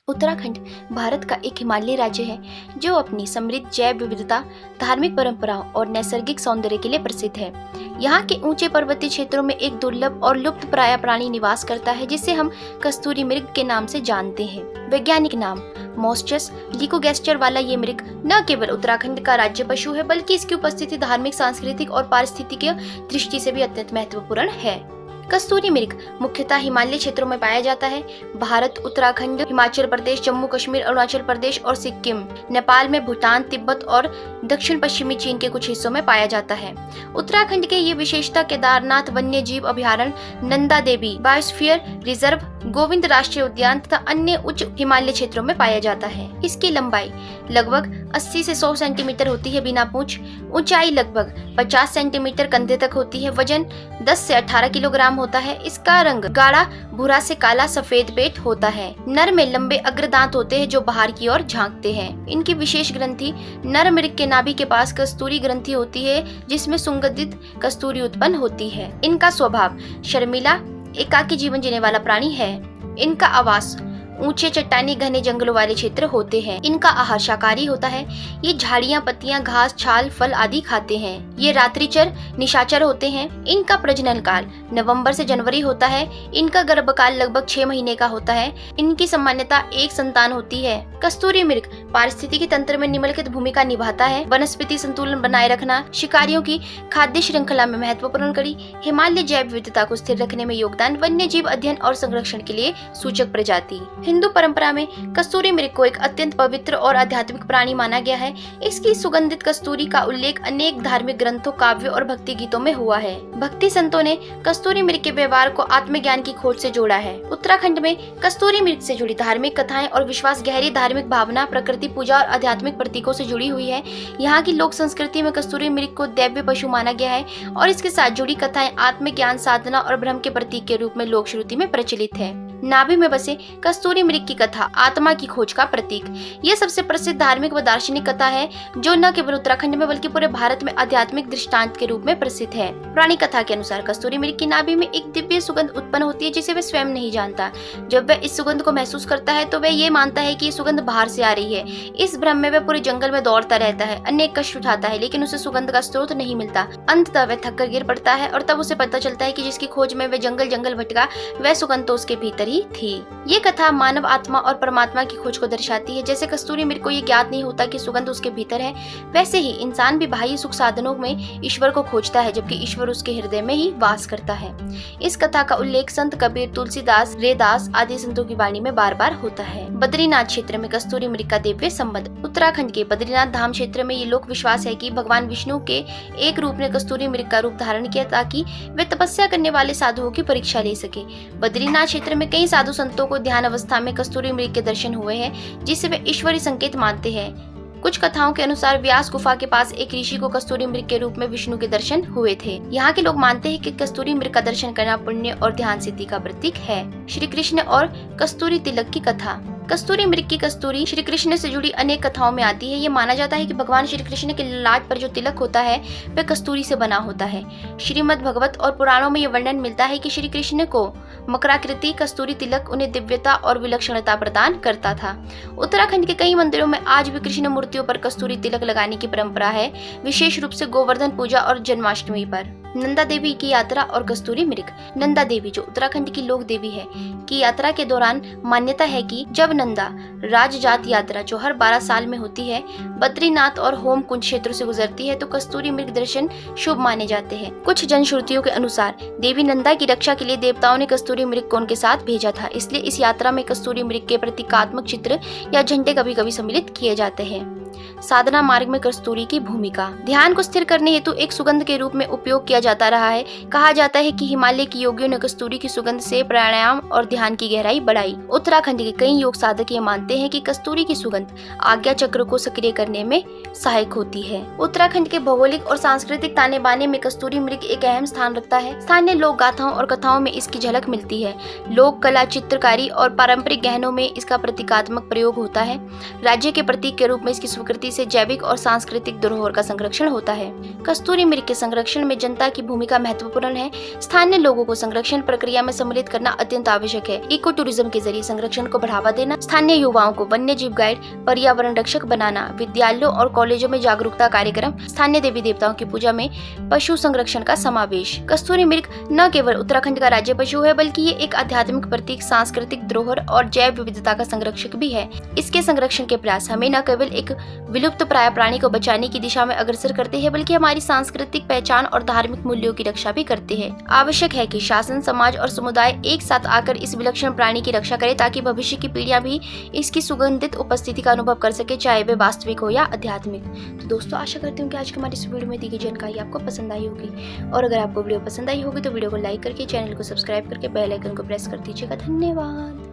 उत्तराखंड भारत का एक हिमालयी राज्य है जो अपनी समृद्ध जैव विविधता, धार्मिक परंपराओं और नैसर्गिक सौंदर्य के लिए प्रसिद्ध है। यहाँ के ऊंचे पर्वतीय क्षेत्रों में एक दुर्लभ और लुप्तप्राय प्राणी निवास करता है जिसे हम कस्तूरी मृग के नाम से जानते हैं। वैज्ञानिक नाम मोस्चस लिकोगैस्टर वाला ये मृग न केवल उत्तराखंड का राज्य पशु है बल्कि इसकी उपस्थिति धार्मिक, सांस्कृतिक और पारिस्थितिकीय दृष्टि से भी अत्यंत महत्वपूर्ण है। कस्तूरी मृग मुख्यतः हिमालय क्षेत्रों में पाया जाता है। भारत, उत्तराखंड, हिमाचल प्रदेश, जम्मू कश्मीर, अरुणाचल प्रदेश और सिक्किम, नेपाल में, भूटान, तिब्बत और दक्षिण पश्चिमी चीन के कुछ हिस्सों में पाया जाता है। उत्तराखंड के ये विशेषता केदारनाथ वन्य जीव अभयारण्य, नंदा देवी बायोस्फीयर रिजर्व, गोविंद राष्ट्रीय उद्यान तथा अन्य उच्च हिमालय क्षेत्रों में पाया जाता है। इसकी लंबाई लगभग 80 से 100 सेंटीमीटर होती है बिना पूंछ, ऊंचाई लगभग 50 सेंटीमीटर कंधे तक होती है, वजन 10 से 18 किलोग्राम होता है। इसका रंग गाढ़ा भूरा से काला सफेद पेट होता है। नर में लंबे अग्रदांत होते हैं जो बाहर की ओर झांकते हैं। इनकी विशेष ग्रंथि नर मृग के नाभि के पास कस्तूरी ग्रंथि होती है जिसमें सुगंधित कस्तूरी उत्पन्न होती है। इनका स्वभाव शर्मीला, एकाकी जीवन जीने वाला प्राणी है। इनका आवास ऊंचे चट्टानी घने जंगलों वाले क्षेत्र होते हैं। इनका आहार शाकाहारी होता है। ये झाड़ियां, पत्तियां, घास, छाल, फल आदि खाते हैं। ये रात्रिचर निशाचर होते हैं। इनका प्रजनन काल नवंबर से जनवरी होता है। इनका गर्भकाल लगभग 6 महीने का होता है। इनकी सामान्यता एक संतान होती है। कस्तूरी मृग पारिस्थितिकी तंत्र में निम्नलिखित भूमिका निभाता है: वनस्पति संतुलन बनाए रखना, शिकारियों की खाद्य श्रृंखला में महत्वपूर्ण कड़ी, हिमालय जैव विविधता को स्थिर रखने में योगदान, वन्य जीव अध्ययन और संरक्षण के लिए सूचक प्रजाति। हिंदू परंपरा में कस्तूरी मृग को एक अत्यंत पवित्र और आध्यात्मिक प्राणी माना गया है। इसकी सुगंधित कस्तूरी का उल्लेख अनेक धार्मिक ग्रंथों, काव्यों और भक्ति गीतों में हुआ है। भक्ति संतों ने कस्तूरी मृग के व्यवहार को आत्मज्ञान की खोज से जोड़ा है। उत्तराखंड में कस्तूरी मृग से जुड़ी धार्मिक कथाएं और विश्वास गहरी धार्मिक भावना, प्रकृति पूजा और आध्यात्मिक प्रतीकों से जुड़ी हुई है। यहाँ की लोक संस्कृति में कस्तूरी मृग को दैव्य पशु माना गया है और इसके साथ जुड़ी कथाएं आत्मज्ञान, साधना और ब्रह्म के प्रतीक के रूप में लोक श्रुति में प्रचलित है। नाभि में बसे कस्तूरी मृग की कथा आत्मा की खोज का प्रतीक। यह सबसे प्रसिद्ध धार्मिक व दार्शनिक कथा है जो न केवल उत्तराखंड में बल्कि पूरे भारत में आध्यात्मिक दृष्टांत के रूप में प्रसिद्ध है। पुरानी कथा के अनुसार कस्तूरी मृग की नाभि में एक दिव्य सुगंध उत्पन्न होती है जिसे वह स्वयं नहीं जानता। जब वह इस सुगंध को महसूस करता है तो वह ये मानता है कि ये सुगंध बाहर से आ रही है। इस भ्रम में वह पूरे जंगल में दौड़ता रहता है, अनेक कष्ट उठाता है, लेकिन उसे सुगंध का स्रोत नहीं मिलता। अंततः वह थककर गिर पड़ता है और तब उसे पता चलता है कि जिसकी खोज में वह जंगल जंगल भटका वह सुगंध तो उसके भीतर ही थी। ये कथा मानव आत्मा और परमात्मा की खोज को दर्शाती है। जैसे कस्तूरी मृग को ये ज्ञात नहीं होता कि सुगंध उसके भीतर है, वैसे ही इंसान भी बाह्य सुख साधनों में ईश्वर को खोजता है जबकि ईश्वर उसके हृदय में ही वास करता है। इस कथा का उल्लेख संत कबीर, तुलसीदास, रेदास आदि संतों की वाणी में बार बार होता है। बद्रीनाथ क्षेत्र में कस्तूरी मृग का दिव्य संबंध। उत्तराखंड के बद्रीनाथ धाम क्षेत्र में ये लोक विश्वास है कि भगवान विष्णु के एक रूप ने कस्तूरी मृग का रूप धारण किया ताकि वे तपस्या करने वाले साधुओं की परीक्षा ले सके। बद्रीनाथ क्षेत्र में कई साधु संतों को ध्यान अवस्था में कस्तूरी मृग के दर्शन हुए हैं जिसे वे ईश्वरीय संकेत मानते हैं। कुछ कथाओं के अनुसार व्यास गुफा के पास एक ऋषि को कस्तूरी मृग के रूप में विष्णु के दर्शन हुए थे। यहाँ के लोग मानते हैं कि कस्तूरी मृग का दर्शन करना पुण्य और ध्यान सिद्धि का प्रतीक है। श्री कृष्ण और कस्तूरी तिलक की कथा। कस्तूरी मृग की कस्तूरी श्री कृष्ण से जुड़ी अनेक कथाओं में आती है। ये माना जाता है कि भगवान श्री कृष्ण के ललाट पर जो तिलक होता है वह कस्तूरी से बना होता है। श्रीमद् भगवत और पुराणों में यह वर्णन मिलता है कि श्री कृष्ण को मकराकृति कस्तूरी तिलक उन्हें दिव्यता और विलक्षणता प्रदान करता था। उत्तराखंड के कई मंदिरों में आज भी कृष्ण मूर्तियों पर कस्तूरी तिलक लगाने की परंपरा है, विशेष रूप से गोवर्धन पूजा और जन्माष्टमी पर। नंदा देवी की यात्रा और कस्तूरी मृग। नंदा देवी जो उत्तराखंड की लोक देवी है की यात्रा के दौरान मान्यता है कि जब नंदा राजजात यात्रा जो हर 12 साल में होती है बद्रीनाथ और होम कुंज क्षेत्र से गुजरती है तो कस्तूरी मृग दर्शन शुभ माने जाते हैं। कुछ जनश्रुतियों के अनुसार देवी नंदा की रक्षा के लिए देवताओं ने कस्तूरी मृग को उनके साथ भेजा था, इसलिए इस यात्रा में कस्तूरी मृग के प्रतीकात्मक चित्र या झंडे कभी कभी सम्मिलित किए जाते हैं। साधना मार्ग में कस्तूरी की भूमिका। ध्यान को स्थिर करने हेतु एक सुगंध के रूप में उपयोग किया जाता रहा है। कहा जाता है कि हिमालय की योगियों ने कस्तूरी की सुगंध से प्राणायाम और ध्यान की गहराई बढ़ाई। उत्तराखंड के कई योग साधक ये मानते हैं कि कस्तूरी की सुगंध आज्ञा चक्र को सक्रिय करने में सहायक होती है। उत्तराखंड के भौगोलिक और सांस्कृतिक ताने बाने में कस्तूरी मृग एक अहम स्थान रखता है। स्थानीय लोक गाथाओं और कथाओं में इसकी झलक मिलती है। लोक कला, चित्रकारी और पारंपरिक गहनों में इसका प्रतीकात्मक प्रयोग होता है। राज्य के प्रतीक के रूप में इसकी स्वीकृति से जैविक और सांस्कृतिक धरोहर का संरक्षण होता है। कस्तूरी मृग के संरक्षण में जनता की भूमिका महत्वपूर्ण है। स्थानीय लोगों को संरक्षण प्रक्रिया में सम्मिलित करना अत्यंत आवश्यक है। इको टूरिज्म के जरिए संरक्षण को बढ़ावा देना, स्थानीय युवाओं को वन्य जीव गाइड, पर्यावरण रक्षक बनाना, विद्यालयों और कॉलेजों में जागरूकता कार्यक्रम, स्थानीय देवी देवताओं की पूजा में पशु संरक्षण का समावेश। कस्तूरी मृग न केवल उत्तराखंड का राज्य पशु है, बल्कि ये एक आध्यात्मिक प्रतीक, सांस्कृतिक धरोहर और जैव विविधता का संरक्षक भी है। इसके संरक्षण के प्रयास हमें न केवल एक विलुप्त प्राय प्राणी को बचाने की दिशा में अग्रसर करते हैं, बल्कि हमारी सांस्कृतिक पहचान और धार्मिक मूल्यों की रक्षा भी करते हैं। आवश्यक है कि शासन, समाज और समुदाय एक साथ आकर इस विलक्षण प्राणी की रक्षा करे, ताकि भविष्य की पीढ़ियां भी इसकी सुगंधित उपस्थिति का अनुभव कर सके, चाहे वे वास्तविक हो या आध्यात्मिक। तो दोस्तों, आशा करती हूँ कि आज की हमारी इस वीडियो में दी गई जानकारी आपको पसंद आई होगी, और अगर आपको वीडियो पसंद आई होगी तो वीडियो को लाइक करके, चैनल को सब्सक्राइब करके बेल आइकन को प्रेस कर दीजिएगा। धन्यवाद।